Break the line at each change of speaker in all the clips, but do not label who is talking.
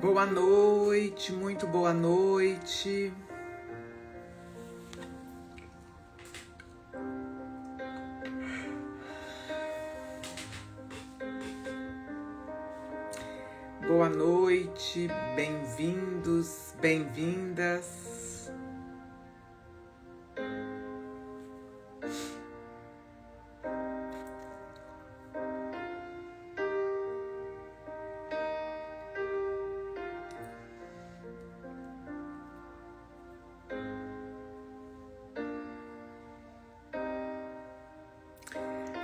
Boa noite, muito boa noite. Boa noite, bem-vindos, bem-vindas.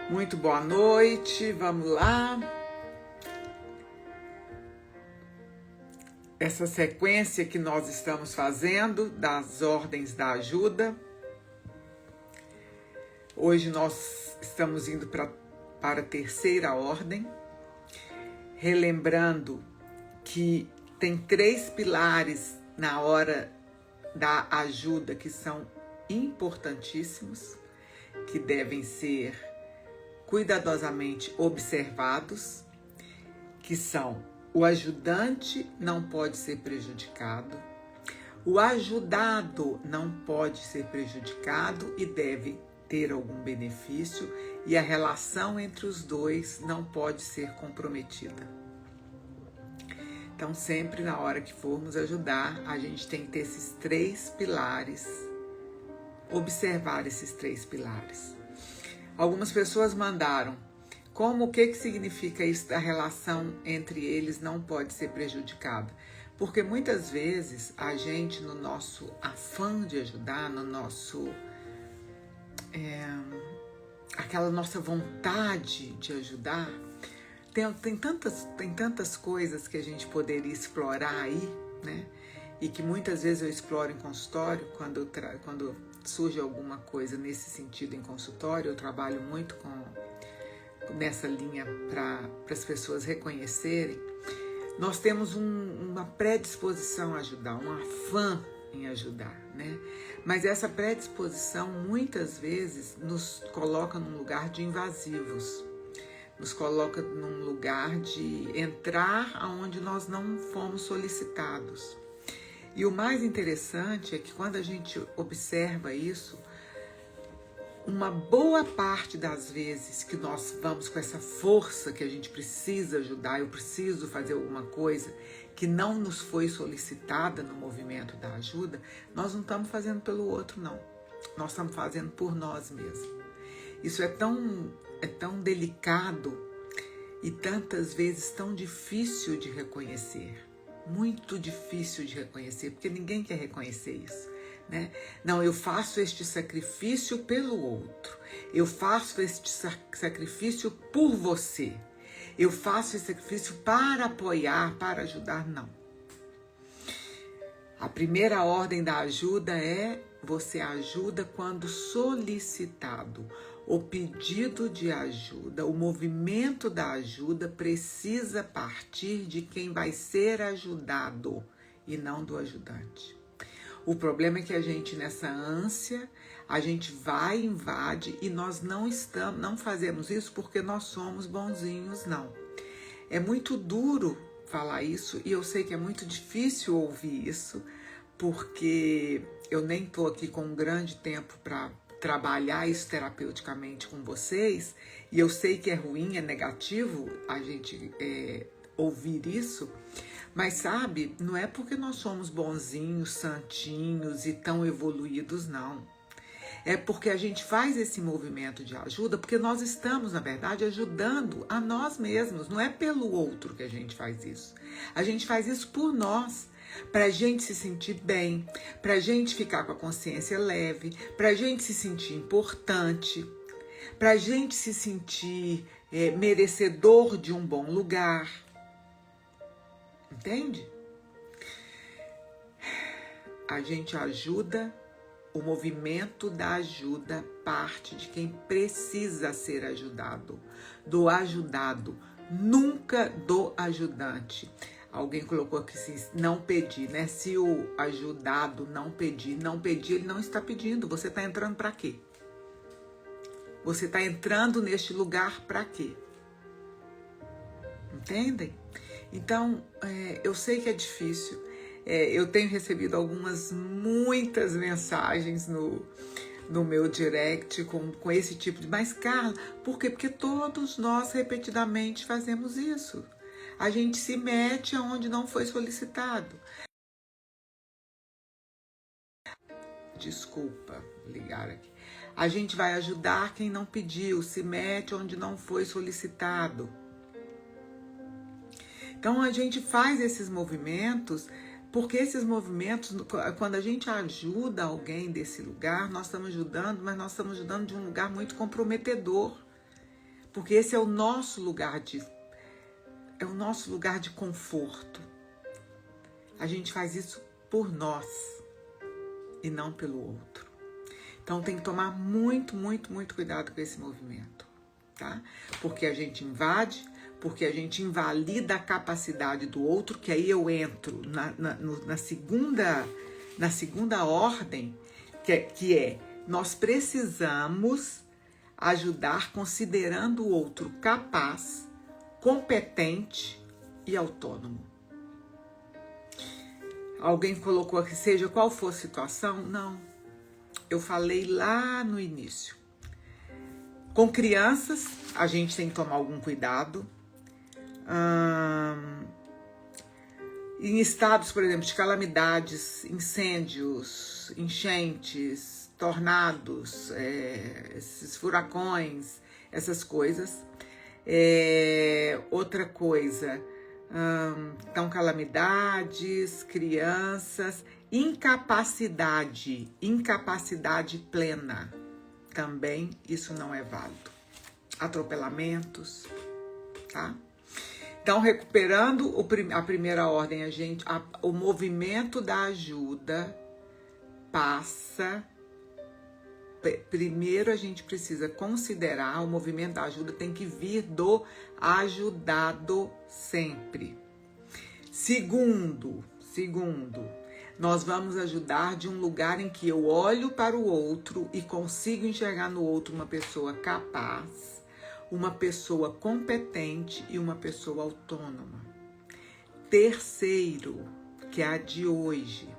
Muito boa noite, vamos lá. Essa sequência que nós estamos fazendo das ordens da ajuda. Hoje nós estamos indo para a terceira ordem, relembrando que tem 3 pilares na hora da ajuda que são importantíssimos, que devem ser cuidadosamente observados, que são: o ajudante não pode ser prejudicado, o ajudado não pode ser prejudicado e deve ter algum benefício, e a relação entre os dois não pode ser comprometida. Então, sempre na hora que formos ajudar, a gente tem que ter esses 3 pilares, observar esses 3 pilares. Algumas pessoas mandaram o que significa isso, a relação entre eles não pode ser prejudicada. Porque muitas vezes a gente, no nosso afã de ajudar, no nosso aquela nossa vontade de ajudar, tem tantas coisas que a gente poderia explorar aí, né? E que muitas vezes eu exploro em consultório, quando surge alguma coisa nesse sentido em consultório, eu trabalho muito nessa linha para as pessoas reconhecerem. Nós temos uma predisposição a ajudar, um afã em ajudar, né? Mas essa predisposição muitas vezes nos coloca num lugar de invasivos, nos coloca num lugar de entrar aonde nós não fomos solicitados. E o mais interessante é que quando a gente observa isso, uma boa parte das vezes que nós vamos com essa força que a gente precisa ajudar, eu preciso fazer alguma coisa que não nos foi solicitada no movimento da ajuda, nós não estamos fazendo pelo outro, não. Nós estamos fazendo por nós mesmos. Isso é tão delicado e tantas vezes tão difícil de reconhecer. Muito difícil de reconhecer, porque ninguém quer reconhecer isso, né? Não, eu faço este sacrifício pelo outro, eu faço este sacrifício por você, eu faço esse sacrifício para apoiar, para ajudar. Não. A primeira ordem da ajuda é: você ajuda quando solicitado. O pedido de ajuda, o movimento da ajuda precisa partir de quem vai ser ajudado e não do ajudante. O problema é que a gente, nessa ânsia, a gente vai, invade e nós não fazemos isso porque nós somos bonzinhos, não. É muito duro falar isso e eu sei que é muito difícil ouvir isso, porque eu nem estou aqui com um grande tempo para trabalhar isso terapeuticamente com vocês, e eu sei que é ruim, é negativo a gente ouvir isso, mas sabe, não é porque nós somos bonzinhos, santinhos e tão evoluídos, não. É porque a gente faz esse movimento de ajuda porque nós estamos, na verdade, ajudando a nós mesmos. Não é pelo outro que a gente faz isso. A gente faz isso por nós, para a gente se sentir bem, para a gente ficar com a consciência leve, para a gente se sentir importante, para a gente se sentir merecedor de um bom lugar. Entende? A gente ajuda, o movimento da ajuda parte de quem precisa ser ajudado, do ajudado, nunca do ajudante. Alguém colocou aqui assim, não pedir, né? Se o ajudado não pedir, ele não está pedindo. Você está entrando para quê? Você está entrando neste lugar para quê? Entendem? Então, eu sei que é difícil. Eu tenho recebido muitas mensagens no meu direct com esse tipo de... Mas, Carla, por quê? Porque todos nós repetidamente fazemos isso. A gente se mete onde não foi solicitado. Desculpa ligar aqui. A gente vai ajudar quem não pediu, se mete onde não foi solicitado. Então a gente faz esses movimentos, porque esses movimentos, quando a gente ajuda alguém desse lugar, nós estamos ajudando, mas nós estamos ajudando de um lugar muito comprometedor. Porque esse é o nosso lugar de conforto. A gente faz isso por nós e não pelo outro. Então tem que tomar muito, muito, muito cuidado com esse movimento, tá? Porque a gente invade, porque a gente invalida a capacidade do outro, que aí eu entro na segunda ordem, que é nós precisamos ajudar considerando o outro capaz, competente e autônomo. Alguém colocou aqui, seja qual for a situação? Não. Eu falei lá no início. Com crianças, a gente tem que tomar algum cuidado. Em estados, por exemplo, de calamidades, incêndios, enchentes, tornados, esses furacões, essas coisas. Outra coisa, então calamidades, crianças, incapacidade plena, também isso não é válido. Atropelamentos, tá? Então, recuperando a primeira ordem, o movimento da ajuda passa. Primeiro, a gente precisa considerar o movimento da ajuda tem que vir do ajudado sempre. Segundo, nós vamos ajudar de um lugar em que eu olho para o outro e consigo enxergar no outro uma pessoa capaz, uma pessoa competente e uma pessoa autônoma. Terceiro, que é a de hoje,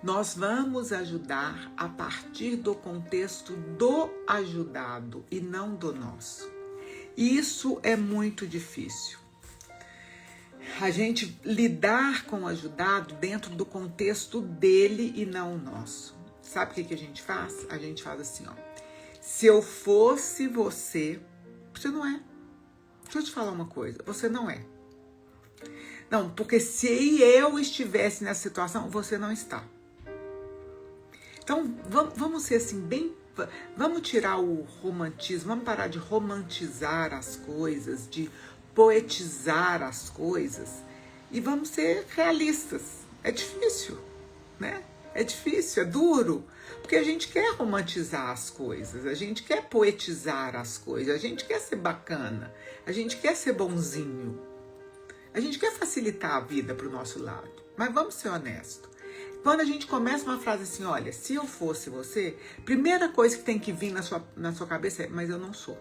nós vamos ajudar a partir do contexto do ajudado e não do nosso. Isso é muito difícil. A gente lidar com o ajudado dentro do contexto dele e não o nosso. Sabe o que a gente faz? A gente faz assim, ó. Se eu fosse você não é. Deixa eu te falar uma coisa, você não é. Não, porque se eu estivesse nessa situação, você não está. Então, vamos ser assim, vamos tirar o romantismo, vamos parar de romantizar as coisas, de poetizar as coisas e vamos ser realistas. É difícil, né? É difícil, é duro, porque a gente quer romantizar as coisas, a gente quer poetizar as coisas, a gente quer ser bacana, a gente quer ser bonzinho, a gente quer facilitar a vida para o nosso lado, mas vamos ser honestos. Quando a gente começa uma frase assim, olha, se eu fosse você, primeira coisa que tem que vir na sua cabeça é, mas eu não sou.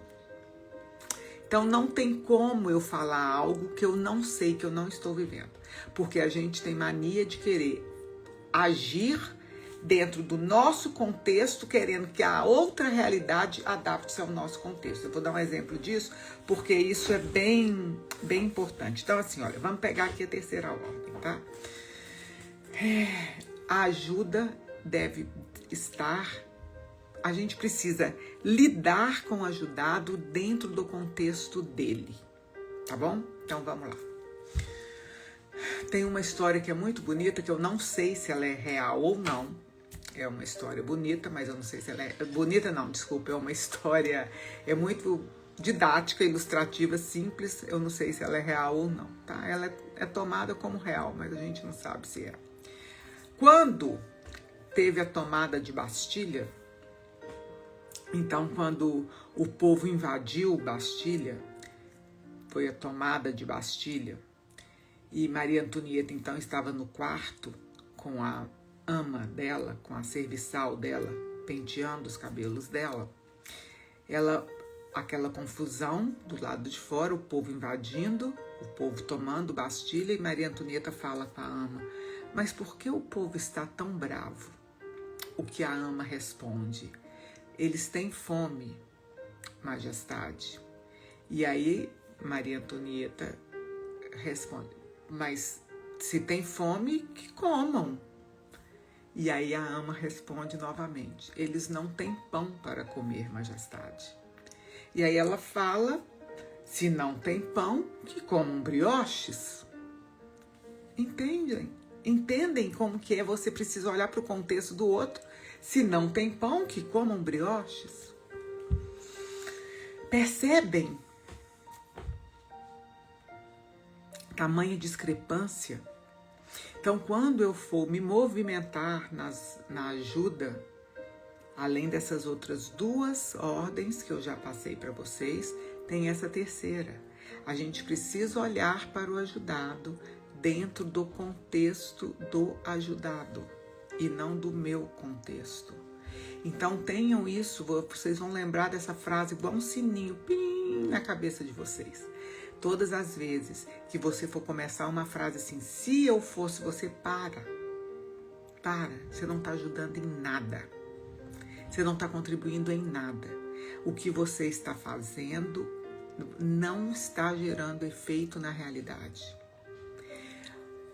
Então não tem como eu falar algo que eu não sei, que eu não estou vivendo. Porque a gente tem mania de querer agir dentro do nosso contexto, querendo que a outra realidade adapte-se ao nosso contexto. Eu vou dar um exemplo disso, porque isso é bem importante. Então assim, olha, vamos pegar aqui a terceira ordem, tá? A ajuda deve estar... A gente precisa lidar com o ajudado dentro do contexto dele, tá bom? Então vamos lá. Tem uma história que é muito bonita, que eu não sei se ela é real ou não. É uma história bonita, mas eu não sei se ela é... Bonita não, desculpa, é uma história... É muito didática, ilustrativa, simples. Eu não sei se ela é real ou não, tá? Ela é tomada como real, mas a gente não sabe se é. Quando teve a tomada de Bastilha, então quando o povo invadiu Bastilha, foi a tomada de Bastilha, e Maria Antonieta então estava no quarto com a ama dela, com a serviçal dela, penteando os cabelos dela, ela aquela confusão do lado de fora, o povo invadindo, o povo tomando Bastilha, e Maria Antonieta fala com a ama: mas por que o povo está tão bravo? O que a ama responde: eles têm fome, majestade. E aí Maria Antonieta responde: mas se tem fome, que comam. E aí a ama responde novamente: eles não têm pão para comer, majestade. E aí ela fala: se não tem pão, que comam brioches. Entendem? Entendem como que é? Você precisa olhar para o contexto do outro. Se não tem pão, que comam brioches. Percebem? Tamanha discrepância. Então, quando eu for me movimentar na ajuda, além dessas outras duas ordens que eu já passei para vocês, tem essa terceira. A gente precisa olhar para o ajudado dentro do contexto do ajudado e não do meu contexto. Então tenham isso, vocês vão lembrar dessa frase igual um sininho, pim, na cabeça de vocês. Todas as vezes que você for começar uma frase assim: se eu fosse você, para, você não está ajudando em nada. Você não está contribuindo em nada. O que você está fazendo não está gerando efeito na realidade.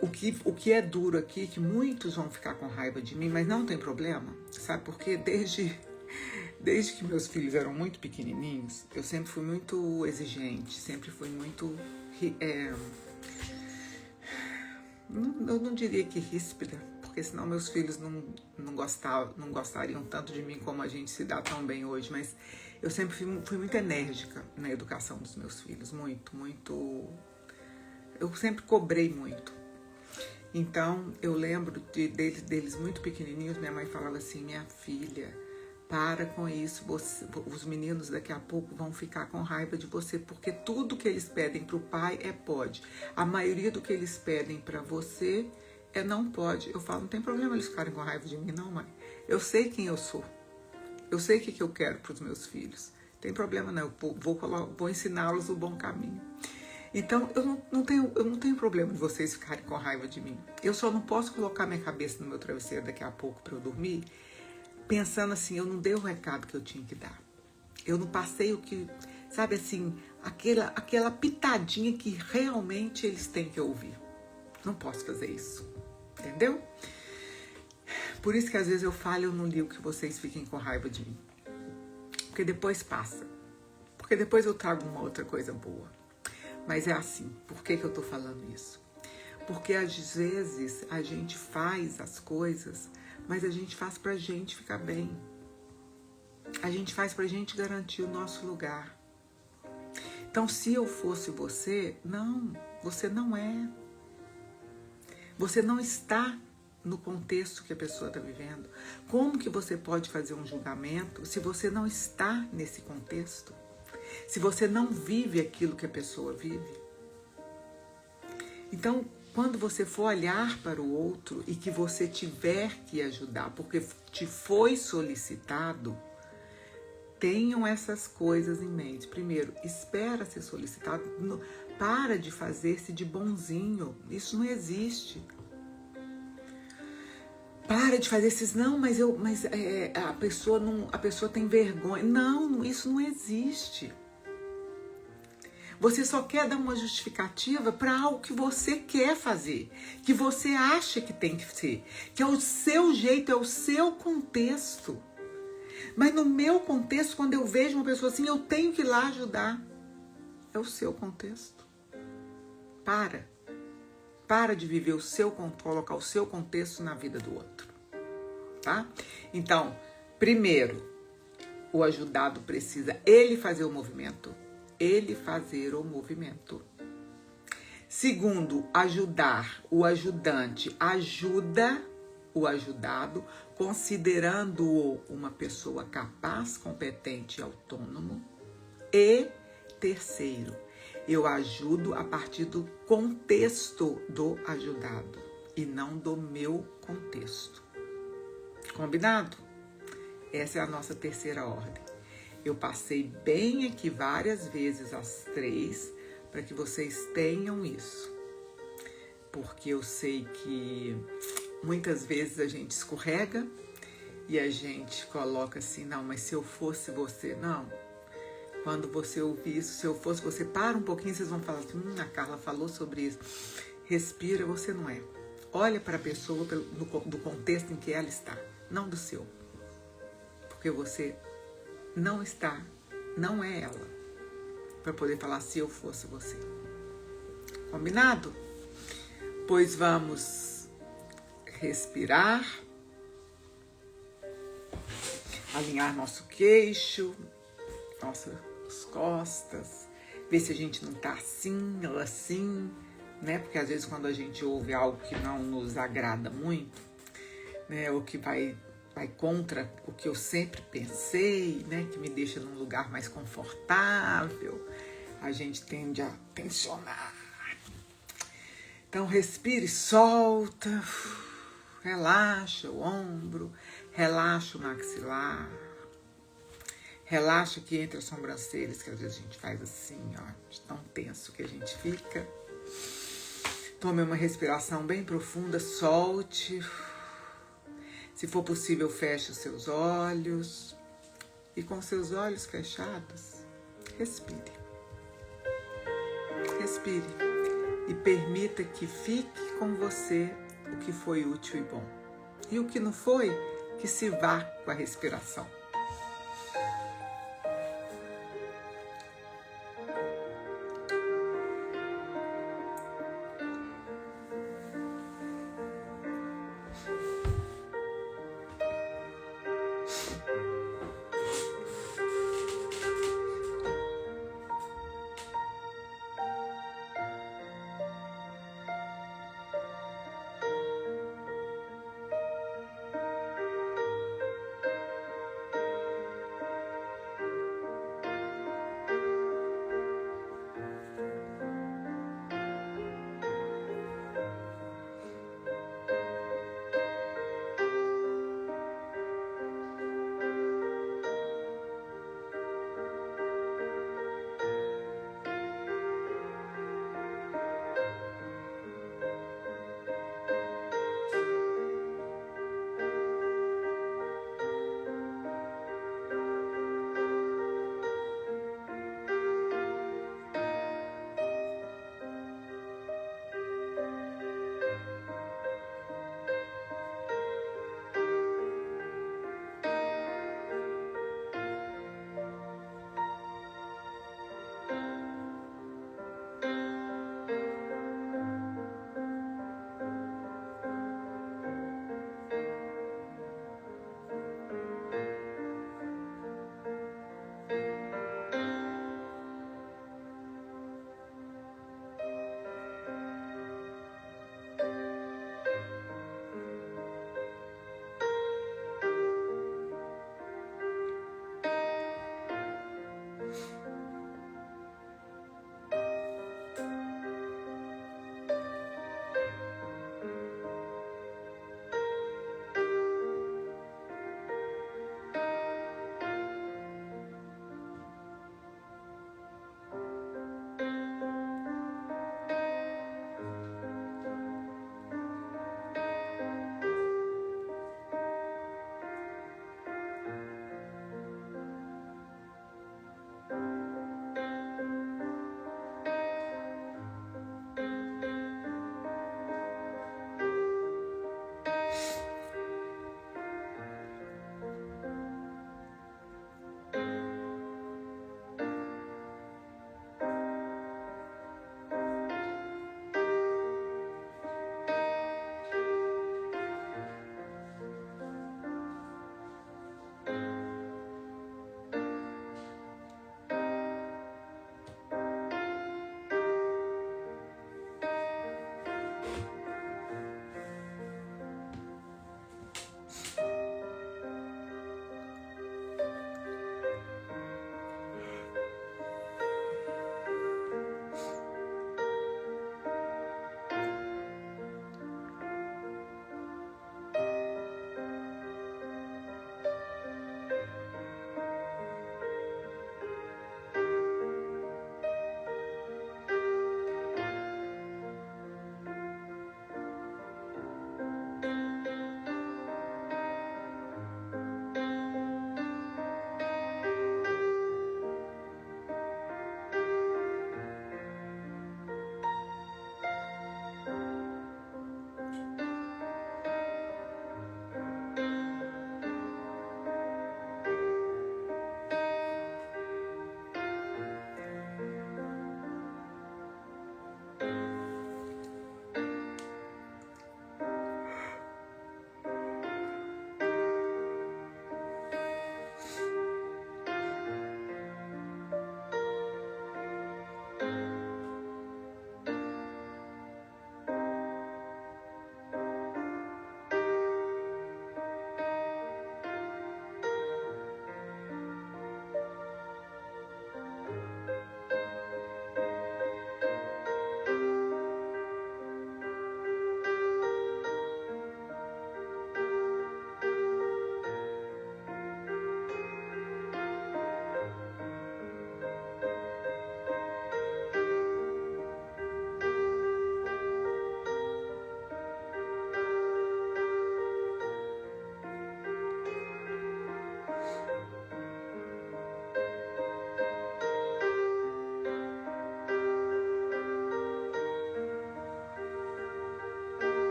O que é duro aqui, que muitos vão ficar com raiva de mim, mas não tem problema. Sabe por quê? Desde que meus filhos eram muito pequenininhos, eu sempre fui muito exigente, sempre fui muito... eu não diria que ríspida, porque senão meus filhos não gostariam tanto de mim como a gente se dá tão bem hoje, mas eu sempre fui muito enérgica na educação dos meus filhos, muito... Eu sempre cobrei muito. Então, eu lembro deles muito pequenininhos, minha mãe falava assim: minha filha, para com isso, os meninos daqui a pouco vão ficar com raiva de você, porque tudo que eles pedem para o pai é pode. A maioria do que eles pedem para você é não pode. Eu falo: não tem problema eles ficarem com raiva de mim, não, mãe. Eu sei quem eu sou. Eu sei o que eu quero para os meus filhos. Não tem problema não, eu vou ensiná-los o bom caminho. Então, eu não tenho problema de vocês ficarem com raiva de mim. Eu só não posso colocar minha cabeça no meu travesseiro daqui a pouco para eu dormir, pensando assim: eu não dei o recado que eu tinha que dar. Eu não passei o que, sabe assim, aquela pitadinha que realmente eles têm que ouvir. Não posso fazer isso, entendeu? Por isso que às vezes eu falo, eu não ligo que vocês fiquem com raiva de mim. Porque depois passa. Porque depois eu trago uma outra coisa boa. Mas é assim. Por que eu tô falando isso? Porque às vezes a gente faz as coisas, mas a gente faz pra gente ficar bem. A gente faz pra gente garantir o nosso lugar. Então, se eu fosse você, não, você não é. Você não está no contexto que a pessoa está vivendo. Como que você pode fazer um julgamento se você não está nesse contexto? Se você não vive aquilo que a pessoa vive? Então, quando você for olhar para o outro e que você tiver que ajudar, porque te foi solicitado, tenham essas coisas em mente. Primeiro, espera ser solicitado. Para de fazer-se de bonzinho. Isso não existe. Para de fazer esses, não, mas a pessoa tem vergonha. Não, isso não existe. Você só quer dar uma justificativa para algo que você quer fazer, que você acha que tem que ser, que é o seu jeito, é o seu contexto. Mas no meu contexto, quando eu vejo uma pessoa assim, eu tenho que ir lá ajudar. É o seu contexto. Para de viver colocar o seu contexto na vida do outro, tá? Então, primeiro, o ajudado precisa ele fazer o movimento. Segundo, ajudar. O ajudante ajuda o ajudado, considerando-o uma pessoa capaz, competente e autônomo. E terceiro, eu ajudo a partir do contexto do ajudado e não do meu contexto. Combinado? Essa é a nossa terceira ordem. Eu passei bem aqui várias vezes as 3 para que vocês tenham isso. Porque eu sei que muitas vezes a gente escorrega e a gente coloca assim, não, mas se eu fosse você, não. Quando você ouvir isso, se eu fosse você, para um pouquinho, vocês vão falar assim, a Carla falou sobre isso. Respira, você não é. Olha para a pessoa do contexto em que ela está, não do seu. Porque você não está, não é ela, para poder falar se eu fosse você. Combinado? Pois vamos respirar, alinhar nosso queixo, nossas costas, ver se a gente não tá assim ou assim, né? Porque às vezes quando a gente ouve algo que não nos agrada muito, né? Ou que vai contra o que eu sempre pensei, né? Que me deixa num lugar mais confortável, a gente tende a tensionar. Então respire, solta, relaxa o ombro, relaxa o maxilar, relaxa aqui entre as sobrancelhas, que às vezes a gente faz assim, ó, de tão tenso que a gente fica. Tome uma respiração bem profunda, solte. Se for possível, feche os seus olhos e com seus olhos fechados, respire. Respire. E permita que fique com você o que foi útil e bom. E o que não foi, que se vá com a respiração.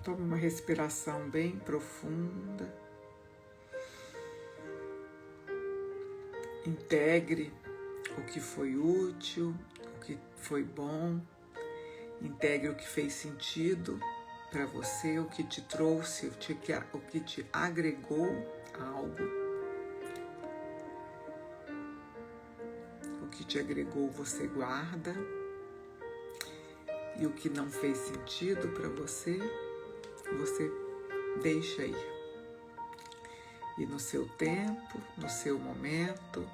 Tome uma respiração bem profunda. Integre o que foi útil, o que foi bom. Integre o que fez sentido para você, o que te trouxe, o que te agregou algo. O que te agregou você guarda. E o que não fez sentido para você, você deixa aí. E no seu tempo, no seu momento,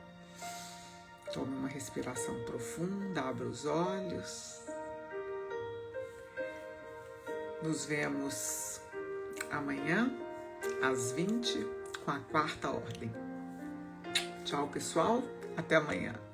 tome uma respiração profunda, abra os olhos. Nos vemos amanhã, às 20, com a quarta ordem. Tchau, pessoal. Até amanhã.